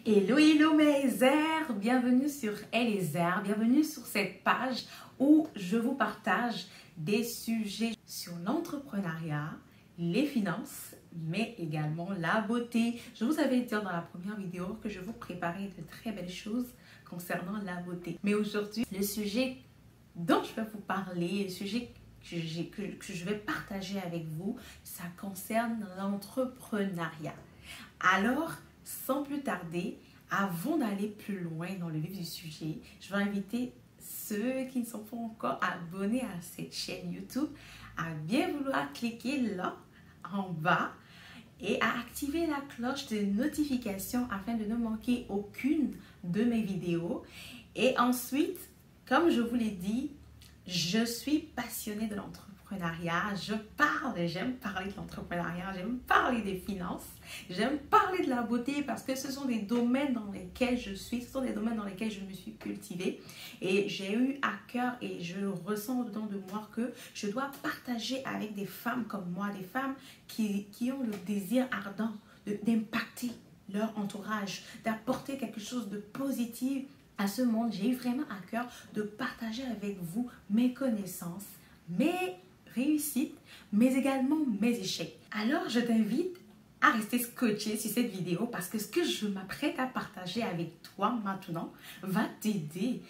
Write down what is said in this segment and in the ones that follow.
Hello, hello mes airs, bienvenue sur Eliezer, bienvenue sur cette page où je vous partage des sujets sur l'entrepreneuriat, les finances, mais également la beauté. Je vous avais dit dans la première vidéo que je vous préparais de très belles choses concernant la beauté. Mais aujourd'hui, le sujet dont je vais vous parler, le sujet que je vais partager avec vous, ça concerne l'entrepreneuriat. Alors, sans plus tarder, avant d'aller plus loin dans le vif du sujet, je vais inviter ceux qui ne sont pas encore abonnés à cette chaîne YouTube à bien vouloir cliquer là, en bas, et à activer la cloche de notification afin de ne manquer aucune de mes vidéos. Et ensuite, comme je vous l'ai dit, je suis passionnée de l'entrepreneuriat. J'aime parler de l'entrepreneuriat, j'aime parler des finances, j'aime parler de la beauté parce que ce sont des domaines dans lesquels ce sont des domaines dans lesquels je me suis cultivée. Et j'ai eu à cœur et je ressens dedans de moi que je dois partager avec des femmes comme moi, des femmes qui ont le désir ardent d'impacter leur entourage, d'apporter quelque chose de positif à ce monde. J'ai eu vraiment à cœur de partager avec vous mes connaissances, mes réussites, mais également mes échecs. Alors, je t'invite à rester scotché sur cette vidéo parce que ce que je m'apprête à partager avec toi maintenant va t'aider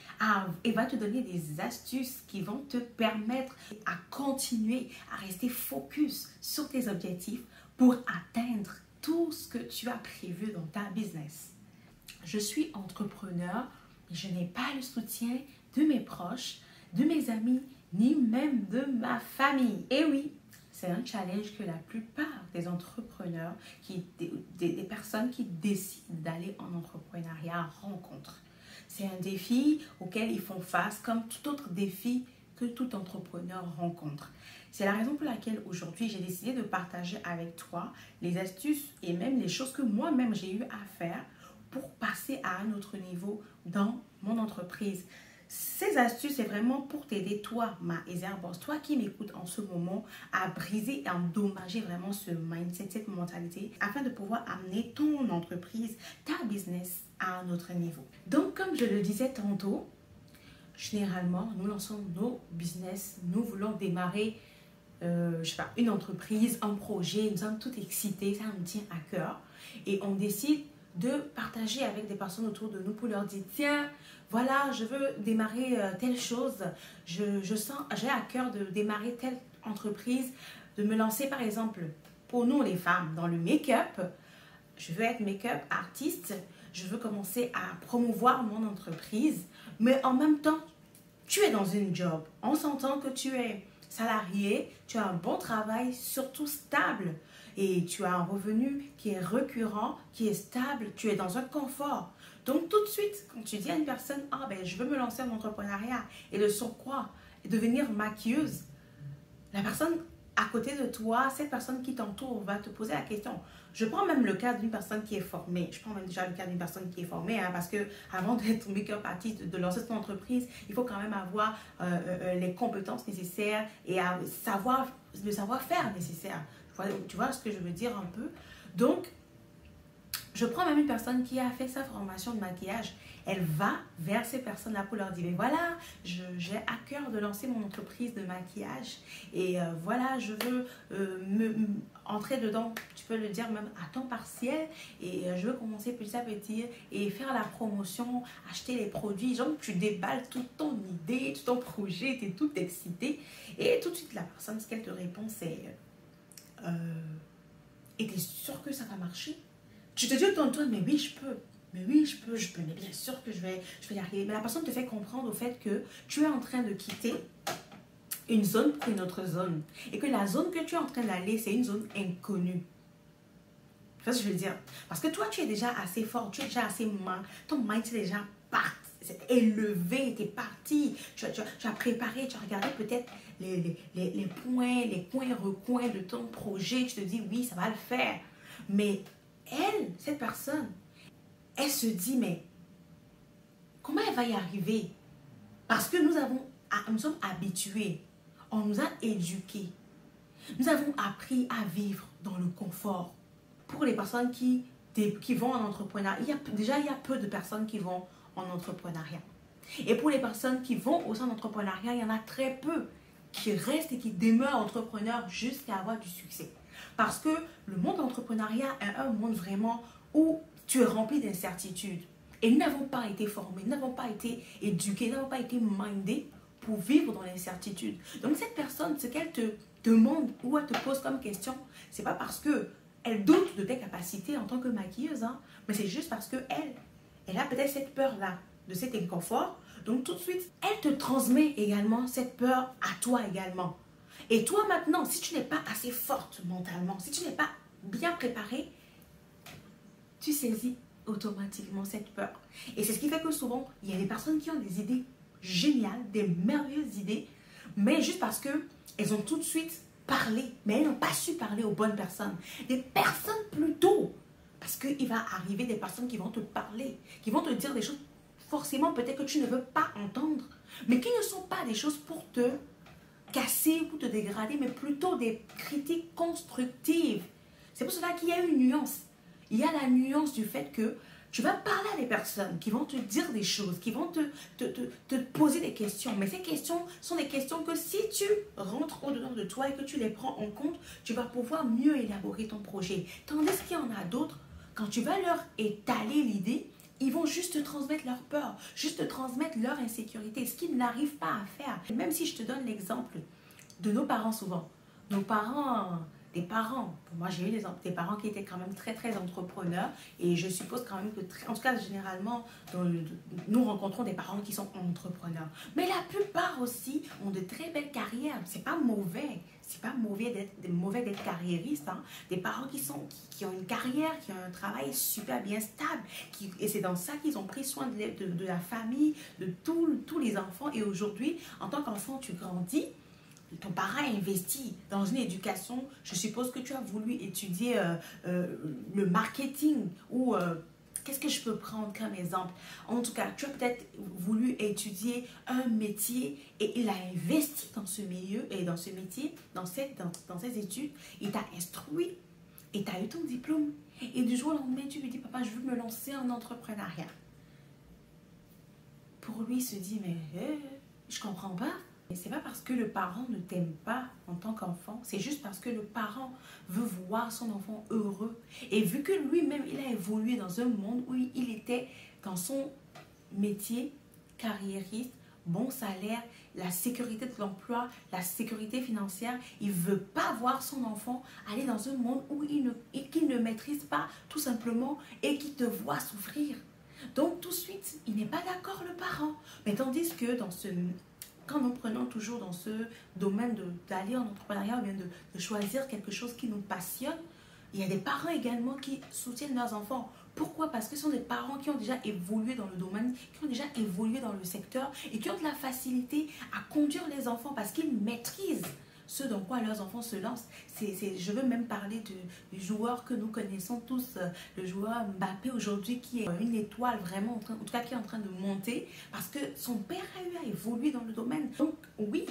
et va te donner des astuces qui vont te permettre à continuer à rester focus sur tes objectifs pour atteindre tout ce que tu as prévu dans ta business. Je suis entrepreneur, mais je n'ai pas le soutien de mes proches, de mes amis, ni même de ma famille. Et oui, c'est un challenge que la plupart des entrepreneurs, des personnes qui décident d'aller en entrepreneuriat rencontrent. C'est un défi auquel ils font face comme tout autre défi que tout entrepreneur rencontre. C'est la raison pour laquelle aujourd'hui j'ai décidé de partager avec toi les astuces et même les choses que moi-même j'ai eu à faire pour passer à un autre niveau dans mon entreprise. Ces astuces, c'est vraiment pour t'aider, toi, ma Eliezer Boss, toi qui m'écoutes en ce moment, à briser et endommager vraiment ce mindset, cette mentalité, afin de pouvoir amener ton entreprise, ta business à un autre niveau. Donc, comme je le disais tantôt, généralement, nous lançons nos business, nous voulons démarrer une entreprise, un projet, nous sommes tout excités, ça nous tient à cœur et on décide de partager avec des personnes autour de nous pour leur dire tiens, voilà, je veux démarrer telle chose, j'ai à cœur de démarrer telle entreprise, de me lancer par exemple, pour nous les femmes, dans le make-up, je veux être make-up artiste, je veux commencer à promouvoir mon entreprise, mais en même temps, tu es dans une job, on s'entend que tu es salarié, tu as un bon travail, surtout stable, et tu as un revenu qui est récurrent, qui est stable, tu es dans un confort. Donc tout de suite, quand tu dis à une personne, ah ben je veux me lancer en entrepreneuriat et de surcroît, devenir maquilleuse, la personne à côté de toi, cette personne qui t'entoure va te poser la question. Je prends même le cas d'une personne qui est formée. Je prends même déjà le cas d'une personne qui est formée parce que avant d'être make-up artiste, de lancer son entreprise, il faut quand même avoir les compétences nécessaires et le savoir-faire nécessaire. Tu vois ce que je veux dire un peu? Donc, je prends même une personne qui a fait sa formation de maquillage. Elle va vers ces personnes-là pour leur dire, mais voilà, j'ai à cœur de lancer mon entreprise de maquillage. Et voilà, je veux entrer dedans, tu peux le dire même à temps partiel. Et je veux commencer petit à petit et faire la promotion, acheter les produits. Genre, tu déballes toute ton idée, tout ton projet, tu es toute excitée. Et tout de suite, la personne, ce qu'elle te répond, c'est... et t'es sûr que ça va marcher? Tu te dis autant mais oui je peux, mais bien sûr que je vais y arriver. Mais la personne te fait comprendre au fait que tu es en train de quitter une zone pour une autre zone et que la zone que tu es en train d'aller, c'est une zone inconnue. Tu vois ce que je veux dire? Parce que toi, tu es déjà assez fort, tu es déjà assez ton mind est déjà parti, c'est élevé, tu es parti, tu as préparé, tu as regardé peut-être les points, les coins, recoins de ton projet, tu te dis oui, ça va le faire. Mais elle, cette personne, elle se dit, mais comment elle va y arriver? Parce que nous sommes habitués, on nous a éduqués, nous avons appris à vivre dans le confort. Pour les personnes qui qui vont en entrepreneuriat. Déjà, il y a peu de personnes qui vont en entrepreneuriat. Et pour les personnes qui vont au sein d'entrepreneuriat, il y en a très peu qui restent et qui demeurent entrepreneurs jusqu'à avoir du succès. Parce que le monde d'entrepreneuriat est un monde vraiment où tu es rempli d'incertitudes. Et nous n'avons pas été formés, nous n'avons pas été éduqués, nous n'avons pas été mindés pour vivre dans l'incertitude. Donc cette personne, ce qu'elle te demande ou elle te pose comme question, c'est pas parce que elle doute de tes capacités en tant que maquilleuse, hein, mais c'est juste parce que elle a peut-être cette peur-là, de cet inconfort. Donc tout de suite, elle te transmet également cette peur à toi également. Et toi maintenant, si tu n'es pas assez forte mentalement, si tu n'es pas bien préparée, tu saisis automatiquement cette peur. Et c'est ce qui fait que souvent, il y a des personnes qui ont des idées géniales, des merveilleuses idées, mais juste parce qu'elles ont tout de suite parlé, mais elles n'ont pas su parler aux bonnes personnes. Des personnes plutôt, parce qu'il va arriver des personnes qui vont te parler, qui vont te dire des choses forcément peut-être que tu ne veux pas entendre, mais qui ne sont pas des choses pour te casser ou te dégrader, mais plutôt des critiques constructives. C'est pour cela qu'il y a une nuance. Il y a la nuance du fait que tu vas parler à des personnes qui vont te dire des choses, qui vont te poser des questions. Mais ces questions sont des questions que si tu rentres au-dedans de toi et que tu les prends en compte, tu vas pouvoir mieux élaborer ton projet. Tandis qu'il y en a d'autres, quand tu vas leur étaler l'idée, ils vont juste te transmettre leur peur, juste te transmettre leur insécurité, ce qu'ils n'arrivent pas à faire. Et même si je te donne l'exemple de nos parents souvent, nos parents... Des parents, moi j'ai eu des parents qui étaient quand même très entrepreneurs et je suppose quand même que, en tout cas généralement, nous rencontrons des parents qui sont entrepreneurs. Mais la plupart aussi ont de très belles carrières, c'est pas mauvais d'être carriériste, hein. Des parents qui ont une carrière, qui ont un travail super bien stable, et c'est dans ça qu'ils ont pris soin de la famille, de tous les enfants. Et aujourd'hui, en tant qu'enfant, tu grandis. Ton parent investit dans une éducation, je suppose que tu as voulu étudier le marketing ou qu'est-ce que je peux prendre comme exemple? En tout cas, tu as peut-être voulu étudier un métier et il a investi dans ce milieu et dans ce métier, dans ces études, il t'a instruit et tu as eu ton diplôme. Et du jour au lendemain, tu lui dis, papa, je veux me lancer en entrepreneuriat. Pour lui, il se dit, mais je comprends pas. Et c'est pas parce que le parent ne t'aime pas en tant qu'enfant, c'est juste parce que le parent veut voir son enfant heureux. Et vu que lui-même, il a évolué dans un monde où il était dans son métier, carriériste, bon salaire, la sécurité de l'emploi, la sécurité financière, il ne veut pas voir son enfant aller dans un monde où qu'il ne maîtrise pas tout simplement et qui te voit souffrir. Donc tout de suite, il n'est pas d'accord le parent. Mais tandis que quand nous prenons toujours dans ce domaine d'aller en entrepreneuriat ou bien de choisir quelque chose qui nous passionne, il y a des parents également qui soutiennent leurs enfants. Pourquoi? Parce que ce sont des parents qui ont déjà évolué dans le domaine, qui ont déjà évolué dans le secteur et qui ont de la facilité à conduire les enfants parce qu'ils maîtrisent ce dans quoi leurs enfants se lancent. Je veux même parler du joueur que nous connaissons tous, le joueur Mbappé aujourd'hui, qui est une étoile vraiment, en tout cas qui est en train de monter, parce que son père a eu à évoluer dans le domaine. Donc oui,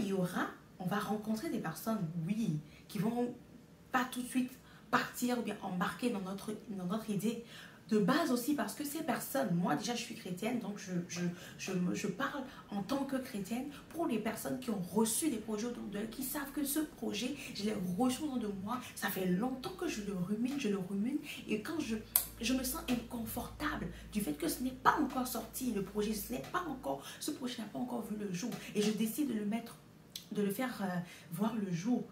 on va rencontrer des personnes, oui, qui vont pas tout de suite partir ou bien embarquer dans notre idée. De base aussi parce que ces personnes, moi déjà je suis chrétienne, donc je parle en tant que chrétienne pour les personnes qui ont reçu des projets autour d'eux, qui savent que ce projet, je l'ai reçu au nom de moi, ça fait longtemps que je le rumine, et quand je me sens inconfortable du fait que ce n'est pas encore sorti, le projet, ce projet n'a pas encore vu le jour, et je décide de le faire voir le jour.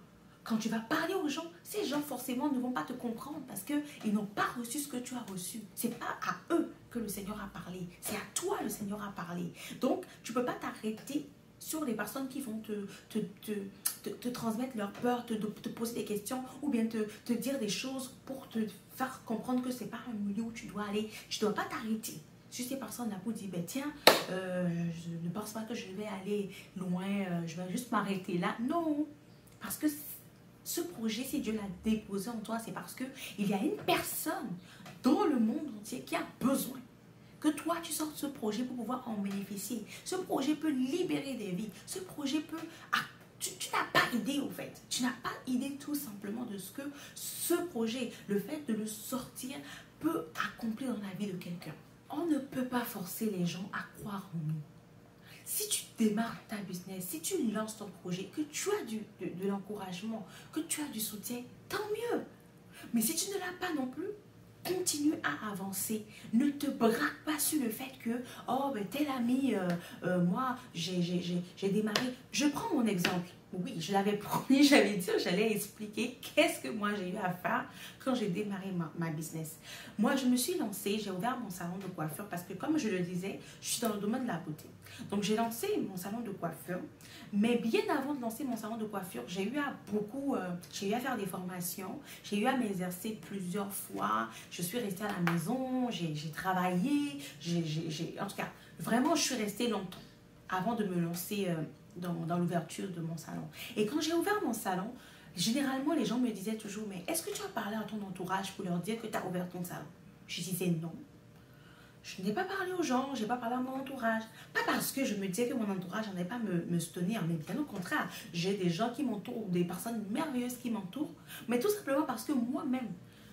Quand tu vas parler aux gens, ces gens forcément ne vont pas te comprendre parce qu'ils n'ont pas reçu ce que tu as reçu. Ce n'est pas à eux que le Seigneur a parlé, c'est à toi le Seigneur a parlé. Donc, tu ne peux pas t'arrêter sur les personnes qui vont te transmettre leur peur, te poser des questions ou bien te dire des choses pour te faire comprendre que ce n'est pas un milieu où tu dois aller. Tu ne dois pas t'arrêter. Juste ces personnes-là pour dire, ben tiens, je ne pense pas que je vais aller loin, je vais juste m'arrêter là. Non, parce que ce projet, si Dieu l'a déposé en toi, c'est parce qu'il y a une personne dans le monde entier qui a besoin que toi, tu sortes ce projet pour pouvoir en bénéficier. Ce projet peut libérer des vies. Ce projet peut... Tu n'as pas idée, au fait. Tu n'as pas idée tout simplement de ce que ce projet, le fait de le sortir, peut accomplir dans la vie de quelqu'un. On ne peut pas forcer les gens à croire en nous. Si tu démarres ta business, si tu lances ton projet, que tu as de l'encouragement, que tu as du soutien, tant mieux. Mais si tu ne l'as pas non plus, continue à avancer. Ne te braque pas sur le fait que, oh, ben, tel ami, moi, j'ai démarré. Je prends mon exemple. Oui, je l'avais promis, j'avais dit, j'allais expliquer qu'est-ce que moi j'ai eu à faire quand j'ai démarré ma business. Moi, je me suis lancée, j'ai ouvert mon salon de coiffure parce que, comme je le disais, je suis dans le domaine de la beauté. Donc, j'ai lancé mon salon de coiffure. Mais bien avant de lancer mon salon de coiffure, j'ai eu à faire des formations, j'ai eu à m'exercer plusieurs fois. Je suis restée à la maison, j'ai travaillé, en tout cas, vraiment, je suis restée longtemps avant de me lancer dans l'ouverture de mon salon. Et quand j'ai ouvert mon salon, généralement, les gens me disaient toujours, mais est-ce que tu as parlé à ton entourage pour leur dire que tu as ouvert ton salon? Je disais non. Je n'ai pas parlé aux gens, je n'ai pas parlé à mon entourage. Pas parce que je me disais que mon entourage n'allait pas me soutenir, mais bien au contraire. J'ai des gens qui m'entourent, des personnes merveilleuses qui m'entourent, mais tout simplement parce que moi-même,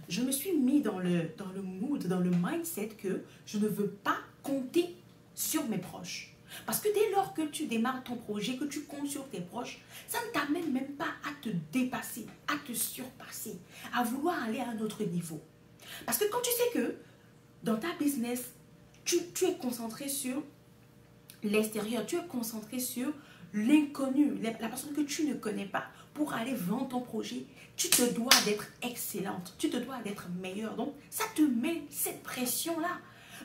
je me suis mis dans le mood, dans le mindset que je ne veux pas compter sur mes proches. Parce que dès lors que tu démarres ton projet, que tu comptes sur tes proches, ça ne t'amène même pas à te dépasser, à te surpasser, à vouloir aller à un autre niveau. Parce que quand tu sais que dans ta business, tu es concentré sur l'extérieur, tu es concentré sur l'inconnu, la personne que tu ne connais pas. Pour aller vendre ton projet, tu te dois d'être excellente, tu te dois d'être meilleure. Donc, ça te met cette pression-là.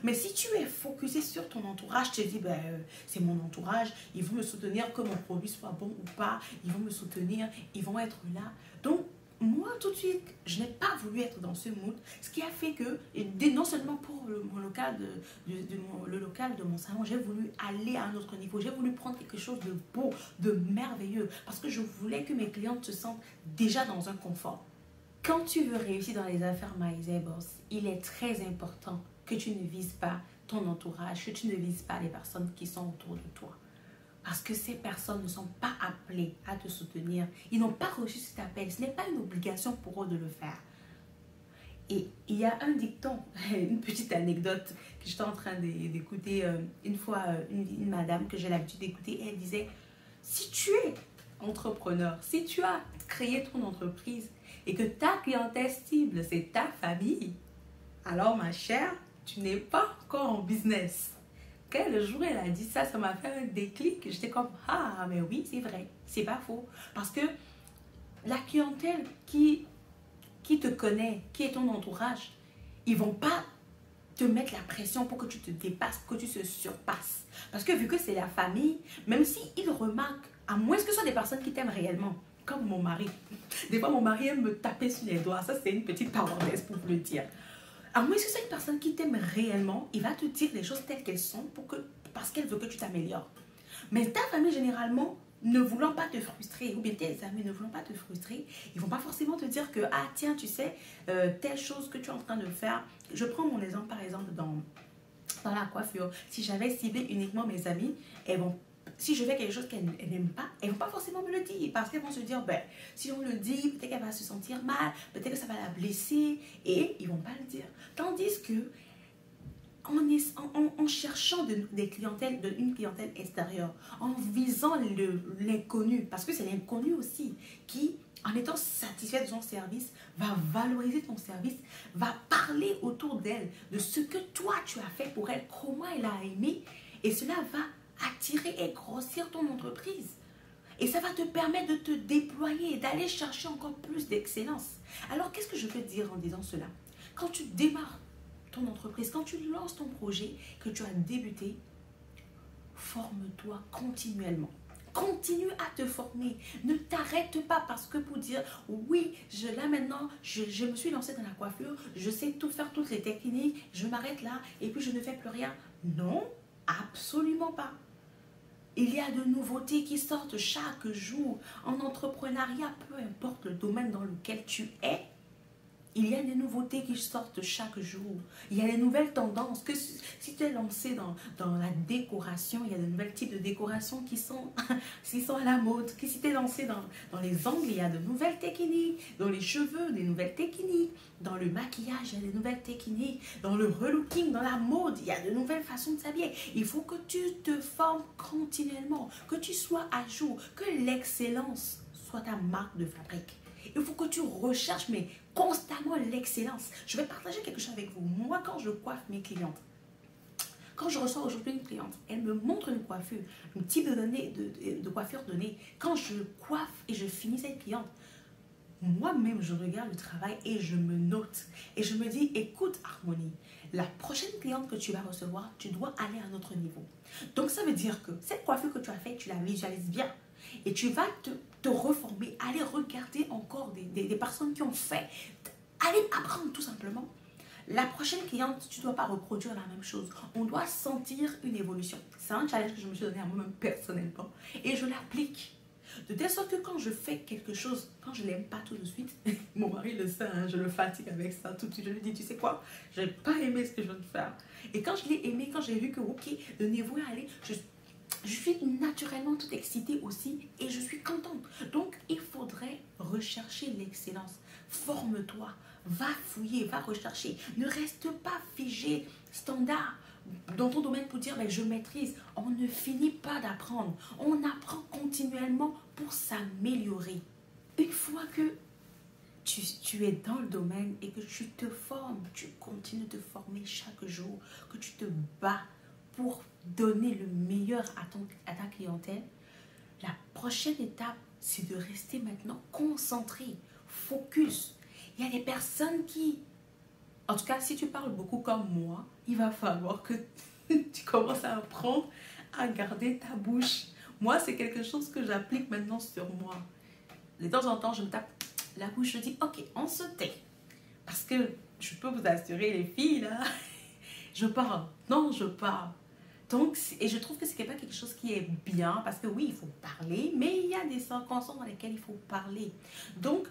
Mais si tu es focusé sur ton entourage, tu te dis, ben, c'est mon entourage, ils vont me soutenir que mon produit soit bon ou pas, ils vont me soutenir, ils vont être là. Donc, moi, tout de suite, je n'ai pas voulu être dans ce mood, ce qui a fait que, non seulement pour le local de mon salon, j'ai voulu aller à un autre niveau, j'ai voulu prendre quelque chose de beau, de merveilleux, parce que je voulais que mes clientes se sentent déjà dans un confort. Quand tu veux réussir dans les affaires Boss, il est très important que tu ne vises pas ton entourage, que tu ne vises pas les personnes qui sont autour de toi. Parce que ces personnes ne sont pas appelées à te soutenir. Ils n'ont pas reçu cet appel. Ce n'est pas une obligation pour eux de le faire. Et il y a un dicton, une petite anecdote que j'étais en train d'écouter une fois, une madame que j'ai l'habitude d'écouter. Elle disait, si tu es entrepreneur, si tu as créé ton entreprise et que ta clientèle cible, c'est ta famille, alors ma chère, tu n'es pas encore en business. Quand le jour elle a dit ça, ça m'a fait un déclic. J'étais comme, ah, mais oui, c'est vrai, c'est pas faux. Parce que la clientèle qui te connaît, qui est ton entourage, ils vont pas te mettre la pression pour que tu te dépasses, que tu se surpasses. Parce que vu que c'est la famille, même s'ils remarquent, à moins que ce soit des personnes qui t'aiment réellement, comme mon mari. Des fois, mon mari aime me taper sur les doigts. Ça, c'est une petite parenthèse pour vous le dire. À moins que c'est une personne qui t'aime réellement, il va te dire les choses telles qu'elles sont parce qu'elle veut que tu t'améliores. Mais ta famille, généralement, ne voulant pas te frustrer, ou bien tes amis ne voulant pas te frustrer, ils ne vont pas forcément te dire que, ah tiens, tu sais, telle chose que tu es en train de faire. Je prends mon exemple, par exemple, dans la coiffure. Si j'avais ciblé uniquement mes amis, si je fais quelque chose qu'elles n'aiment pas, elles ne vont pas forcément me le dire. Parce qu'elles vont se dire, ben, si on le dit, peut-être qu'elle va se sentir mal, peut-être que ça va la blesser. Et ils ne vont pas le dire. Tandis que, en cherchant une clientèle extérieure, en visant l'inconnu, parce que c'est l'inconnu aussi, qui, en étant satisfait de son service, va valoriser ton service, va parler autour d'elle de ce que toi tu as fait pour elle, comment elle a aimé, et cela va attirer et grossir ton entreprise. Et ça va te permettre de te déployer et d'aller chercher encore plus d'excellence. Alors, qu'est-ce que je veux dire en disant cela? Quand tu démarres ton entreprise, quand tu lances ton projet, que tu as débuté, forme-toi continuellement. Continue à te former. Ne t'arrête pas parce que pour dire, oui, là maintenant, je me suis lancée dans la coiffure, je sais tout faire, toutes les techniques, je m'arrête là et puis je ne fais plus rien. Non, absolument pas. Il y a de nouveautés qui sortent chaque jour. En entrepreneuriat, peu importe le domaine dans lequel tu es, Il y a des nouveautés qui sortent chaque jour. Il y a des nouvelles tendances. Que si tu es lancé dans la décoration, il y a de nouveaux types de décoration qui sont à la mode. Que si tu es lancé dans les ongles, il y a de nouvelles techniques. Dans les cheveux, des nouvelles techniques. Dans le maquillage, il y a de nouvelles techniques. Dans le relooking, dans la mode, il y a de nouvelles façons de s'habiller. Il faut que tu te formes continuellement, que tu sois à jour, que l'excellence soit ta marque de fabrique. Il faut que tu recherches, mais constamment l'excellence. Je vais partager quelque chose avec vous. Moi, quand je coiffe mes clientes, quand je reçois aujourd'hui une cliente, elle me montre une coiffure, un type de coiffure donnée. Quand je coiffe et je finis cette cliente, moi-même, je regarde le travail et je me note. Et je me dis, écoute Harmonie, la prochaine cliente que tu vas recevoir, tu dois aller à un autre niveau. Donc, ça veut dire que cette coiffure que tu as faite, tu la visualises bien. Et tu vas te reformer, aller regarder encore des personnes qui ont fait. Aller apprendre tout simplement. La prochaine cliente, tu ne dois pas reproduire la même chose. On doit sentir une évolution. C'est un challenge que je me suis donné à moi-même personnellement. Et je l'applique. De telle sorte que quand je fais quelque chose, quand je ne l'aime pas tout de suite, mon mari le sait, hein, je le fatigue avec ça tout de suite. Je lui dis, tu sais quoi, je n'ai pas aimé ce que je viens de faire. Et quand je l'ai aimé, quand j'ai vu que, ok, le niveau est allé, je suis naturellement toute excitée aussi et je suis contente. Donc, il faudrait rechercher l'excellence. Forme-toi, va fouiller, va rechercher. Ne reste pas figé, standard dans ton domaine pour dire ben, je maîtrise. On ne finit pas d'apprendre. On apprend continuellement pour s'améliorer. Une fois que tu es dans le domaine et que tu te formes, tu continues de te former chaque jour, que tu te bats pour donner le meilleur à ta clientèle, la prochaine étape, c'est de rester maintenant concentré, focus. Il y a des personnes qui, en tout cas, si tu parles beaucoup comme moi, il va falloir que tu commences à apprendre à garder ta bouche. Moi, c'est quelque chose que j'applique maintenant sur moi. De temps en temps, je me tape la bouche, je dis, ok, on se tait. Parce que je peux vous assurer, les filles, là, je parle. Non, je parle. Donc, et je trouve que c'est pas quelque chose qui est bien, parce que oui, il faut parler, mais il y a des circonstances dans lesquelles il faut parler. Donc,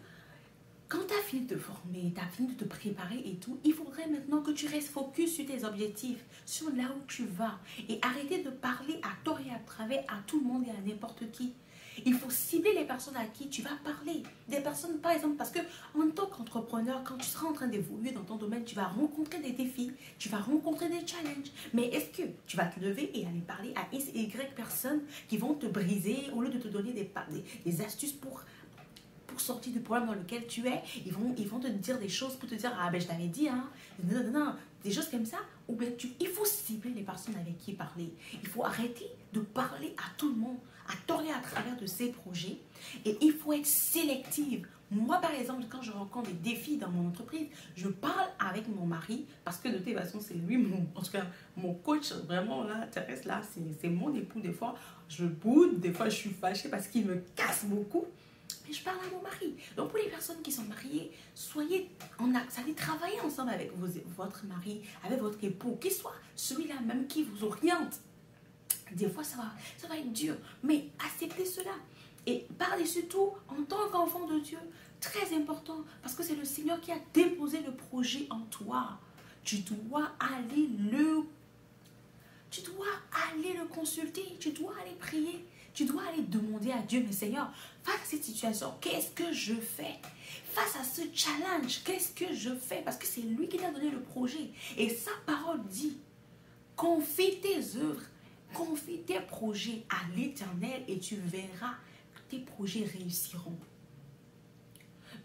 quand tu as fini de te former, tu as fini de te préparer et tout, il faudrait maintenant que tu restes focus sur tes objectifs, sur là où tu vas, et arrêter de parler à tort et à travers à tout le monde et à n'importe qui. Il faut cibler les personnes à qui tu vas parler. Des personnes, par exemple, parce que en tant qu'entrepreneur, quand tu seras en train d'évoluer dans ton domaine, tu vas rencontrer des défis, tu vas rencontrer des challenges. Mais est-ce que tu vas te lever et aller parler à X et Y personnes qui vont te briser au lieu de te donner des astuces pour sortir du problème dans lequel tu es, ils vont te dire des choses pour te dire, ah ben je t'avais dit, hein, non, des choses comme ça, ou bien il faut cibler les personnes avec qui parler. Il faut arrêter de parler à tout le monde, à tort et à travers de ces projets, et il faut être sélective. Moi, par exemple, quand je rencontre des défis dans mon entreprise, je parle avec mon mari, parce que de toute façon, c'est lui, en tout cas, mon coach, vraiment, là, Thérèse, là, c'est mon époux. Des fois, je boude, des fois, je suis fâchée parce qu'il me casse beaucoup. Mais je parle à mon mari. Donc, pour les personnes qui sont mariées, allez travailler ensemble avec votre mari, avec votre époux, qu'il soit celui-là même qui vous oriente. Des fois, ça va être dur, mais acceptez cela. Et par-dessus tout, en tant qu'enfant de Dieu, très important, parce que c'est le Seigneur qui a déposé le projet en toi. Tu dois aller le consulter, tu dois aller prier. Tu dois aller demander à Dieu, mais Seigneur, face à cette situation, qu'est-ce que je fais? Face à ce challenge, qu'est-ce que je fais? Parce que c'est lui qui t'a donné le projet. Et sa parole dit, confie tes œuvres, confie tes projets à l'Éternel et tu verras que tes projets réussiront.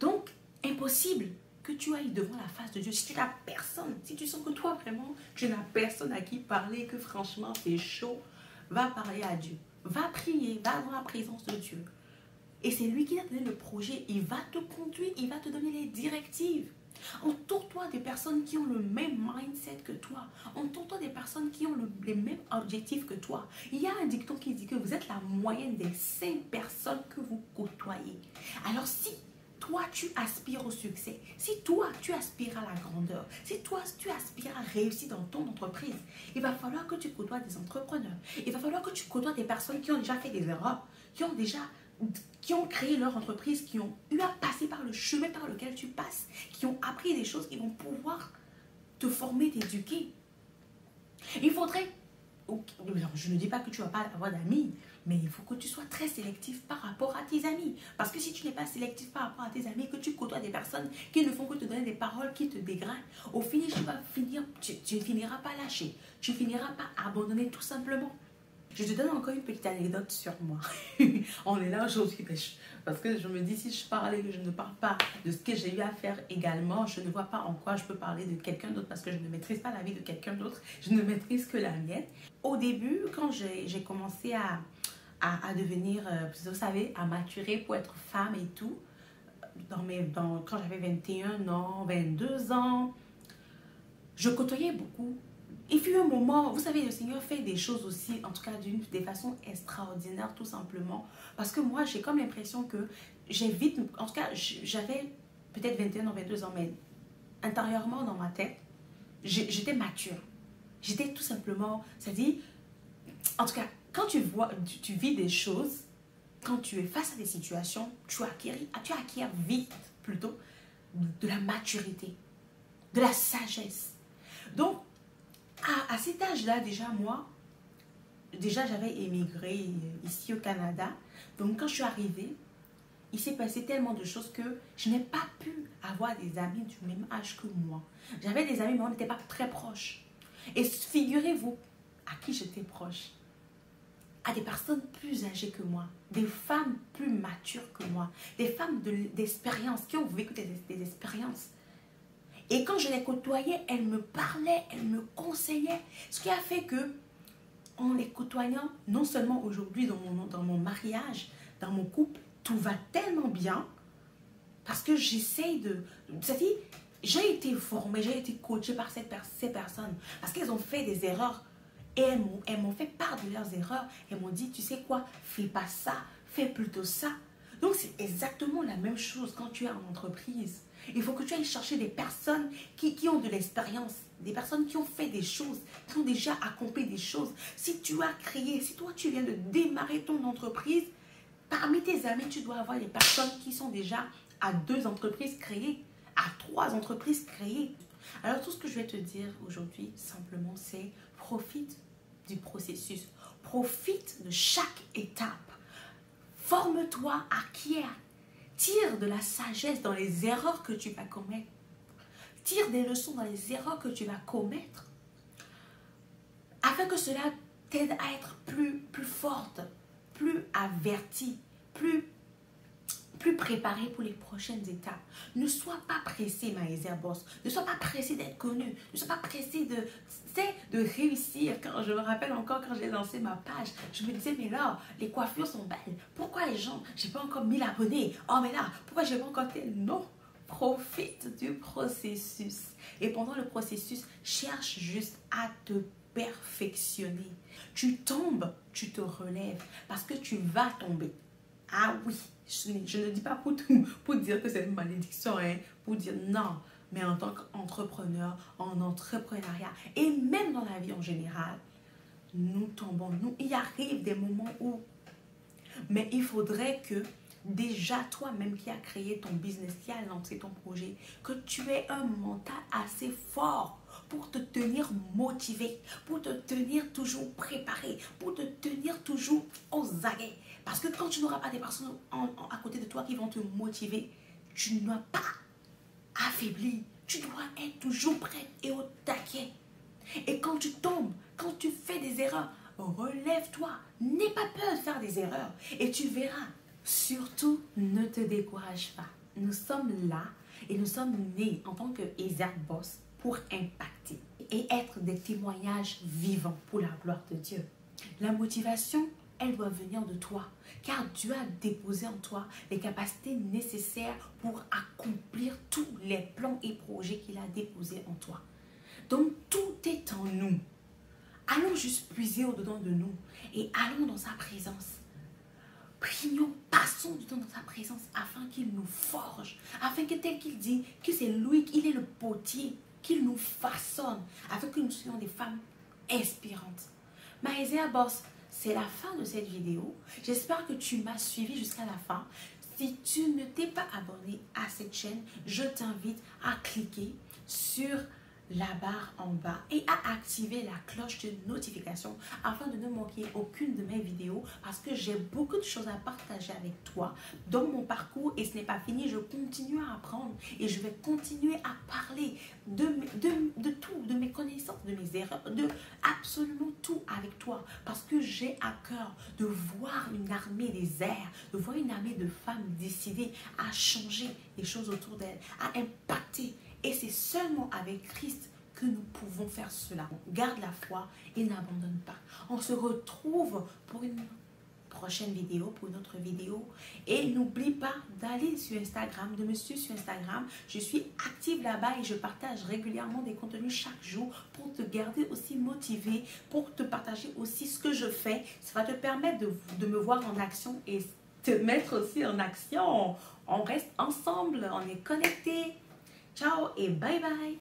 Donc, impossible que tu ailles devant la face de Dieu. Si tu n'as personne, si tu sens que toi vraiment, tu n'as personne à qui parler, que franchement c'est chaud, va parler à Dieu. Va prier, va dans la présence de Dieu. Et c'est lui qui t'a donné le projet. Il va te conduire, il va te donner les directives. Entoure-toi des personnes qui ont le même mindset que toi. Entoure-toi des personnes qui ont les mêmes objectifs que toi. Il y a un dicton qui dit que vous êtes la moyenne des 5 personnes que vous côtoyez. Alors si toi, tu aspires au succès, si toi, tu aspires à la grandeur, si toi, tu aspires à réussir dans ton entreprise, il va falloir que tu côtoies des entrepreneurs. Il va falloir que tu côtoies des personnes qui ont déjà fait des erreurs, qui ont déjà qui ont créé leur entreprise, qui ont eu à passer par le chemin par lequel tu passes, qui ont appris des choses qui vont pouvoir te former, t'éduquer. Il faudrait, je ne dis pas que tu ne vas pas avoir d'amis, mais il faut que tu sois très sélectif par rapport à tes amis. Parce que si tu n'es pas sélectif par rapport à tes amis, que tu côtoies des personnes qui ne font que te donner des paroles qui te dégradent, au finish, tu ne finiras pas lâché. Tu finiras pas abandonner tout simplement. Je te donne encore une petite anecdote sur moi. On est là aujourd'hui parce que je me dis, si je parle et que je ne parle pas de ce que j'ai eu à faire également, je ne vois pas en quoi je peux parler de quelqu'un d'autre parce que je ne maîtrise pas la vie de quelqu'un d'autre. Je ne maîtrise que la mienne. Au début, quand j'ai commencé à devenir, vous savez, à maturer pour être femme et tout, quand j'avais 21 ans, 22 ans, je côtoyais beaucoup. Il fut un moment, vous savez, le Seigneur fait des choses aussi, en tout cas des façons extraordinaires, tout simplement. Parce que moi, j'ai comme l'impression que j'ai vite, en tout cas, j'avais peut-être 21 ans, 22 ans, mais intérieurement dans ma tête, j'étais mature. J'étais tout simplement, c'est-à-dire, en tout cas, quand tu vis des choses, quand tu es face à des situations, tu acquiers vite, plutôt, de la maturité, de la sagesse. Donc, à cet âge-là, déjà, j'avais émigré ici au Canada. Donc, quand je suis arrivée, il s'est passé tellement de choses que je n'ai pas pu avoir des amis du même âge que moi. J'avais des amis, mais on n'était pas très proches. Et figurez-vous à qui j'étais proche. À des personnes plus âgées que moi, des femmes plus matures que moi, des femmes d'expérience, qui ont vécu des expériences. Et quand je les côtoyais, elles me parlaient, elles me conseillaient. Ce qui a fait que, en les côtoyant, non seulement aujourd'hui dans mon mariage, dans mon couple, tout va tellement bien. Parce que j'essaye de... C'est-à-dire, j'ai été formée, j'ai été coachée par ces personnes. Parce qu'elles ont fait des erreurs. Et elles m'ont fait part de leurs erreurs. Elles m'ont dit, tu sais quoi, fais pas ça, fais plutôt ça. Donc, c'est exactement la même chose quand tu es en entreprise. Il faut que tu ailles chercher des personnes qui ont de l'expérience, des personnes qui ont fait des choses, qui ont déjà accompli des choses. Si tu as créé, si toi tu viens de démarrer ton entreprise, parmi tes amis, tu dois avoir des personnes qui sont déjà à 2 entreprises créées, à 3 entreprises créées. Alors tout ce que je vais te dire aujourd'hui, simplement, c'est profite du processus, profite de chaque étape. Forme-toi, acquiert. Tire de la sagesse dans les erreurs que tu vas commettre. Tire des leçons dans les erreurs que tu vas commettre. Afin que cela t'aide à être plus forte, plus avertie, plus préparée pour les prochaines étapes. Ne sois pas pressée, Maësia Boss. Ne sois pas pressée d'être connue. Ne sois pas pressée de réussir. Quand je me rappelle encore quand j'ai lancé ma page, je me disais, mais là, les coiffures sont belles. Pourquoi les gens, j'ai pas encore 1000 abonnés? Oh, mais là, pourquoi j'ai pas encore tel? Non. Profite du processus. Et pendant le processus, cherche juste à te perfectionner. Tu tombes, tu te relèves parce que tu vas tomber. Ah oui, je ne dis pas pour dire que c'est une malédiction, hein, pour dire non. Mais en tant qu'entrepreneur, en entrepreneuriat et même dans la vie en général, nous tombons. Il arrive des moments où... Mais il faudrait que déjà toi-même qui as créé ton business, qui as lancé ton projet, que tu aies un mental assez fort pour te tenir motivé, pour te tenir toujours préparé, pour te tenir toujours aux aguets. Parce que quand tu n'auras pas des personnes à côté de toi qui vont te motiver, tu n'as pas affaibli. Tu dois être toujours prêt et au taquet. Et quand tu tombes, quand tu fais des erreurs, relève-toi. N'aie pas peur de faire des erreurs. Et tu verras. Surtout, ne te décourage pas. Nous sommes là et nous sommes nés en tant que Maësia Boss pour impacter et être des témoignages vivants pour la gloire de Dieu. La motivation, elle doit venir de toi, car Dieu a déposé en toi les capacités nécessaires pour accomplir tous les plans et projets qu'il a déposés en toi. Donc, tout est en nous. Allons juste puiser au-dedans de nous et allons dans sa présence. Prions, passons du temps dans sa présence afin qu'il nous forge, afin que tel qu'il dit, que c'est lui, qu'il est le potier, qu'il nous façonne, afin que nous soyons des femmes inspirantes. Maësia Boss, c'est la fin de cette vidéo. J'espère que tu m'as suivi jusqu'à la fin. Si tu ne t'es pas abonné à cette chaîne, je t'invite à cliquer sur la barre en bas et à activer la cloche de notification afin de ne manquer aucune de mes vidéos parce que j'ai beaucoup de choses à partager avec toi dans mon parcours et ce n'est pas fini. Je continue à apprendre et je vais continuer à parler de tout, de mes connaissances, de mes erreurs, de absolument tout avec toi parce que j'ai à cœur de voir une armée des airs, de voir une armée de femmes décidées à changer les choses autour d'elles, à impacter. Et c'est seulement avec Christ que nous pouvons faire cela. Garde la foi et n'abandonne pas. On se retrouve pour une prochaine vidéo, pour une autre vidéo. Et n'oublie pas d'aller sur Instagram, de me suivre sur Instagram. Je suis active là-bas et je partage régulièrement des contenus chaque jour pour te garder aussi motivé, pour te partager aussi ce que je fais. Ça va te permettre de me voir en action et te mettre aussi en action. On reste ensemble, on est connectés. Ciao et bye bye.